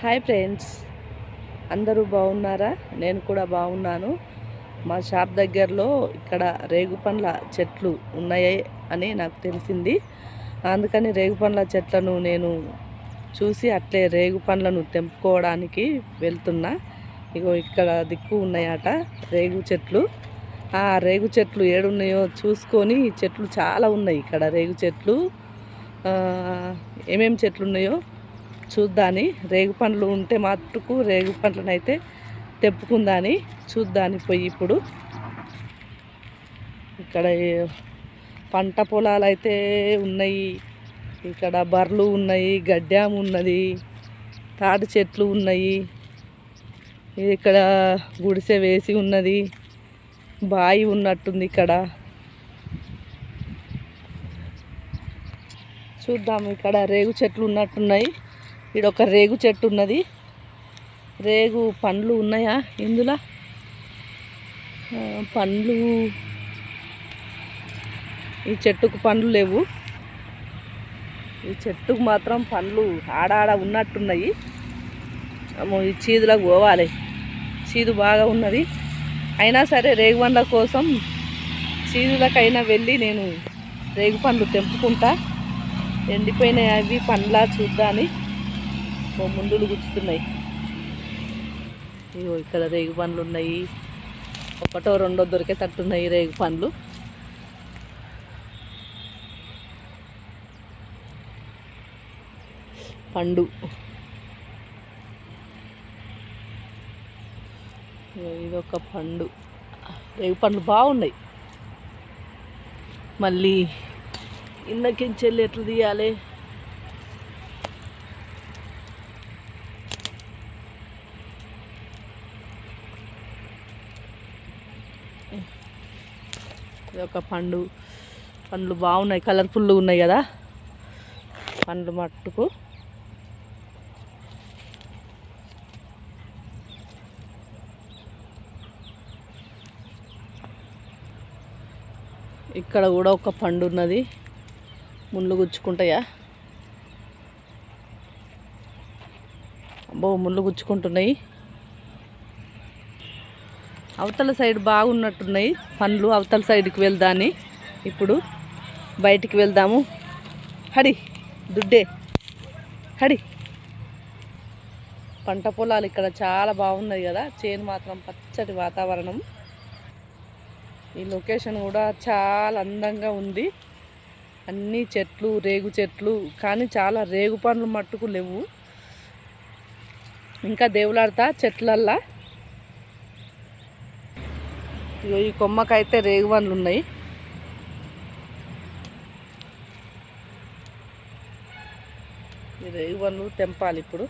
Hi friends, అందరూ బాగున్నారా? నేను కూడా బాగున్నాను. మా షాప్ దగ్గరలో ఇక్కడ రేగుపండ్ల చెట్లు ఉన్నాయి అని నాకు తెలిసింది. అందుకని రేగుపండ్ల చెట్లను నేను చూసి అట్లే రేగుపండ్లను తెంపుకోవడానికి వెళ్తున్నా. ఇగో ఇక్కడ దిక్కు ఉన్నాయట రేగు చెట్లు. ఆ రేగు చెట్లు ఏడున్నాయో చూసుకొని, చెట్లు చాలా ఉన్నాయి ఇక్కడ రేగు చెట్లు. ఏమేమి చెట్లు ఉన్నాయో చూద్దాని. రేగు పండ్లు ఉంటే మట్టుకు రేగు పండ్లను అయితే తెంపుకుందాని చూద్దాని పోయి. ఇప్పుడు ఇక్కడ పంట పొలాలు అయితే ఉన్నాయి, ఇక్కడ బర్రెలు ఉన్నాయి, గడ్డాం ఉన్నది, తాటి చెట్లు ఉన్నాయి, ఇక్కడ గుడిసె వేసి ఉన్నది, బావి ఉన్నట్టుంది ఇక్కడ. చూద్దాము. ఇక్కడ రేగు చెట్లు ఉన్నట్టున్నాయి. ఇక్కడ ఒక రేగు చెట్టు ఉన్నది. రేగు పండ్లు ఉన్నాయా ఇందులో? పండ్లు ఈ చెట్టుకు పండ్లు లేవు. ఈ చెట్టుకు మాత్రం పండ్లు ఆడాడ ఉన్నట్టున్నాయి. ఈ చీదులకు పోవాలి, చీదు బాగా ఉన్నది. అయినా సరే రేగు పండ్ల కోసం చీదులకైనా వెళ్ళి నేను రేగు పండ్లు తెంపుకుంటా. ఎండిపోయినాయి అవి పండ్లా చూద్దాని ముందులు గుచ్చుతున్నాయి. ఇగో ఇక్కడ రేగు పండ్లు ఉన్నాయి. ఒకటో రెండో దొరికేటట్టున్నాయి రేగు పండ్లు. పండు ఇదొక పండు. రేగు పండ్లు బాగున్నాయి. మళ్ళీ ఇన్నకించెల్లి ఎట్లు తీయాలి? ఇది ఒక పండ్లు బాగున్నాయి, కలర్ఫుల్గా ఉన్నాయి కదా పండ్లు మట్టుకు. ఇక్కడ కూడా ఒక పండు ఉన్నది. ముళ్ళు గుచ్చుకుంటాయా? అబ్బో, ముళ్ళు గుచ్చుకుంటున్నాయి. అవతల సైడ్ బాగున్నట్టున్నాయి పండ్లు. అవతల సైడ్కి వెళ్దాని. ఇప్పుడు బయటికి వెళ్దాము. హడి దుడ్డే హడి. పంట పొలాలు ఇక్కడ చాలా బాగున్నాయి కదా. చేను మాత్రం పచ్చటి వాతావరణం. ఈ లొకేషన్ కూడా చాలా అందంగా ఉంది. అన్ని చెట్లు, రేగు చెట్లు, కానీ చాలా రేగు పండ్లు మట్టుకు లేవు. ఇంకా దేవులాడతా చెట్లల్లా. ఈ కొమ్మకైతే రేగు పండ్లు ఉన్నాయి. ఈ రేగు పండ్లు తెంపాలి ఇప్పుడు.